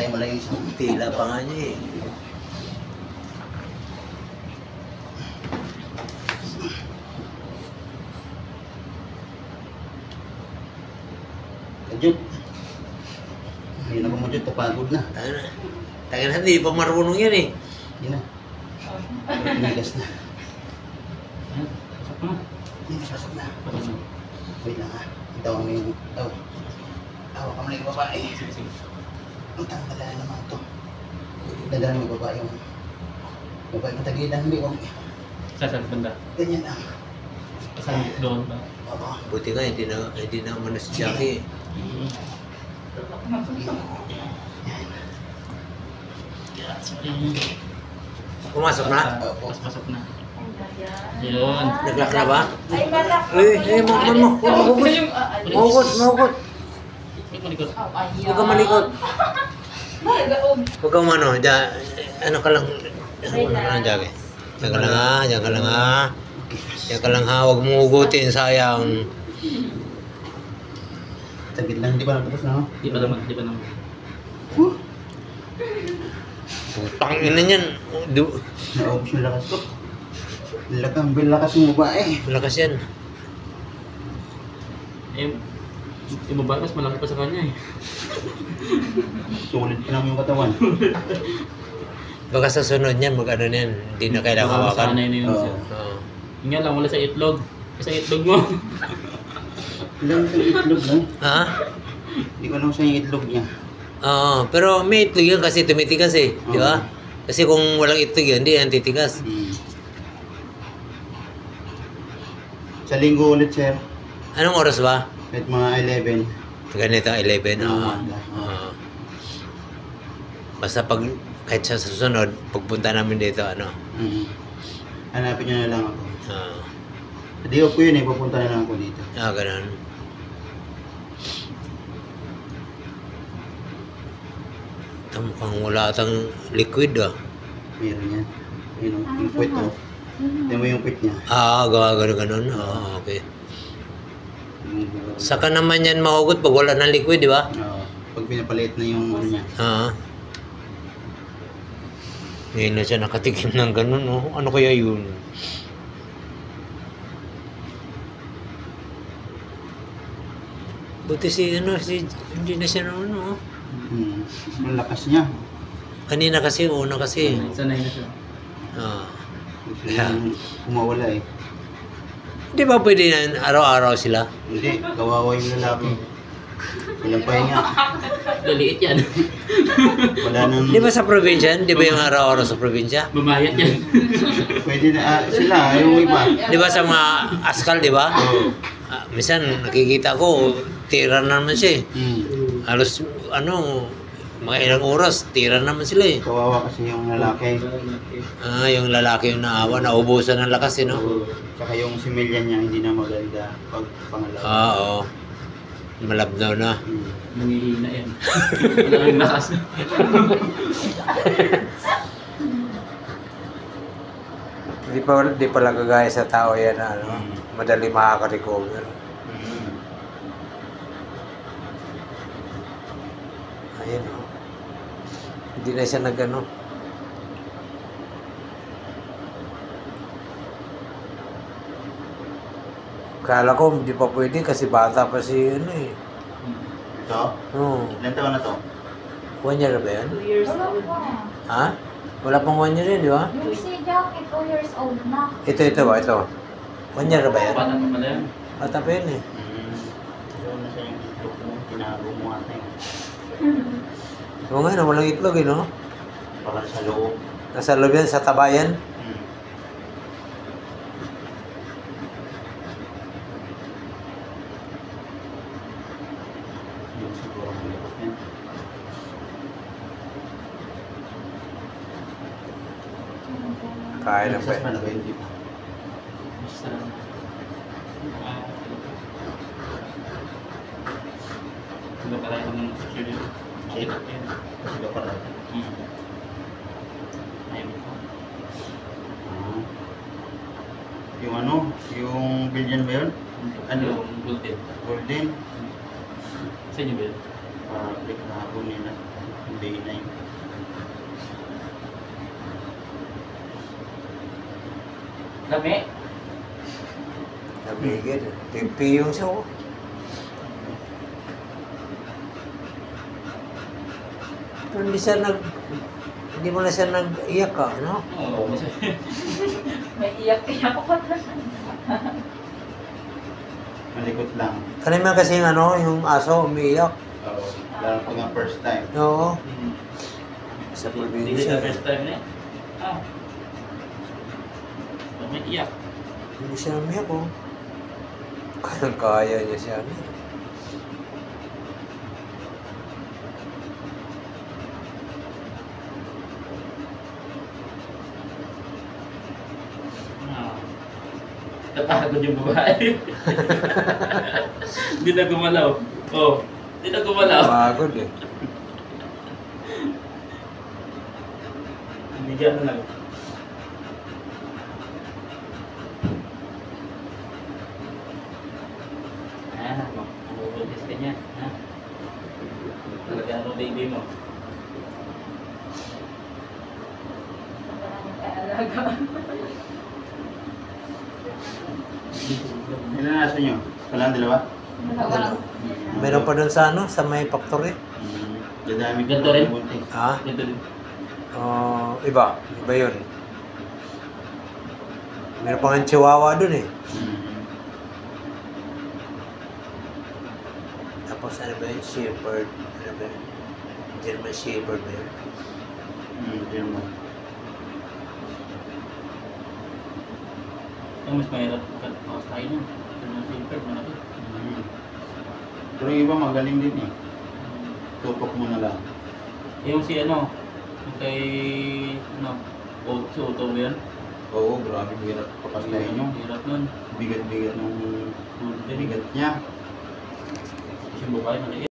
Malay isang Tila pa nga niya eh. Kajut. Hindi na kumajut, papagod na. Taga na, hindi pa marunong yan eh. Hindi na. Pinagas na. Pasok na. Pasok na. Wait lang ha. Tawag mo yung... Tawa ka mo na yung babae. Sige. Ang tangkala naman ito. Dadaan mo yung babae yung... Babae matagilan, hindi ko. Saan banda? Ganyan lang. Saan doon ba? Oo. Buti nga, hindi na umano si Jackie eh. Pumasok na? Pasok na. Yun. Naglock na ba? Ay, malak. Mahugot. Malikot. Huwag kang malikot. Huwag kang ano, ano ka lang, Jackie. Diyan ka lang ha, diyan ka lang ha. Diyan ka lang ha, huwag mo hugutin, sayang. Tagid lang, hindi pa natapos na, no? Di pa naman. Putang ina niyan. Naubos yung lakas ko. Lakas yung babae. Malakas yan. Eh, yung babae mas malaki pa sa kanya eh. Sulit pa naman yung katawan. Baka sa sunod niyan, mag-ano niyan, hindi na kailangan hawakan. Sanay na yun siya. Oo. Yun nga lang, wala sa itlog. Sa itlog mo. Ilang sa itlog lang. Ha? Hindi ko alam sa yung itlog niya. Oo, pero may itlog yan kasi tumitigas eh, di ba? Kasi kung walang itlog yan, hindi yan titigas. Sa linggo ulit, sir. Anong oras ba? Kahit mga 11. Ganito, 11. Oo. Umaga. Oo. Basta pag, kahit sa susunod, pagpunta namin dito, ano. Hanapin niyo na lang ako. Oo. Hindi ko po yun eh, pupunta na lang ako dito. Ganun. Ito mukhang wala atang liquid ah. Meron yan. Yun yung puwet ko. Tignan mo yung puwet niya. Gawa ganun. Oo, okay. Saka naman yan mahugot pag wala ng liquid, di ba? Oo. Pag pinapalit na yung ano niya. Ngayon na siya nakatikim ng ganun, no? Ano kaya yun? Buti hindi na siya no? Ang lakas niya. Kanina kasi, una kasi. Sanay na siya. Gusto niya kumawala eh. Di ba pwede na araw-araw sila? Hindi, kawawa yung lalaki. Ilang pahinga. Laliit yan. Wala nang... Di ba sa probinsya? Di ba yung araw-araw sa probinsya? Mamayat yan. Pwede na sila, yung iba. Di ba sa mga askal, di ba? Oo. Minsan nakikita ko, tira na naman siya eh. Halos, mga ilang oras, tira naman sila eh. Kawawa kasi yung lalaki. Yung lalaki yung naawa, naubusan ng lakas eh, no? Tsaka yung similya niya hindi na maganda pag pangalawa. Oo. Malabnaw na. Nangihina yan. Wala nang lakas. Di pala kagaya sa tao yan na madali makaka-recover. Ayan o. Hindi na siya nag-ano. Kala ko hindi pa pwede kasi bata pa si ano eh. Ito? Oo. Ilan taon na to? 1 year na ba yan? 2 years old. Ha? Wala pang 1 year yun, di ba? Yung si Jackie, 2 years old na. Ito ba? Ito. 1 year na ba yan? Bata pa pala yan. Bata pa yun eh. So na siya yung itlog mo, tinago mo ata yun. Oo nga, walang itlog eh, no? Baka sa loob. Nasa loob yan, sa tabayan. Yung siguro ang lakas niya. Kaya lang ba Nagsas pa na ba yun? Di ba? Basta. Ano pala yung security? Ayun. Kasi ba pala? Ayun. Yung ano? Yung Belgian ba yun? Ano? Yung golden. Golden? Sa inyo ba yun? Lami. Nabigil. Pipiyong siya oh. Pero hindi mo na siya nag-iyak ka, no? Oo. May iyak-iyak ko na. Malikot lang. Kanina kasi yung aso umiiyak. Oo. Lalo pag ang first time. Oo. Sa Sa Hindi probinsya. na first time na eh. May iyak. Hindi siya umiyak oh. Kaya niya siya. Tatagod yung babae. Hindi na gumalaw. Oh, hindi na gumalaw. Pagod eh. Hindi gano'n lang. Mabubutis ka niya. Talaga ano baby mo. Ilan na nasa nyo? Walang dalawa? Meron pa dun sa sa may factory. Dadami ko Ganito rin? buntis. Ha? Ito din. Iba. Iba yun. Meron pa nga chihuahua dun eh. Tapos ano ba yun? Shepherd. Ano ba yun? German Shepherd ba yun? German. Ang mas mahirap kapas tayo nun. German Shepherd, malaki. Pero yung iba magaling din eh. Tupok mo na lang. Yung si yung kay, Otso ba yan? Oo, grabe hirap papastahin nyo. Hirap nun. Bigat-bigat ng Bigat. bigat niya. Yung babae, maliit.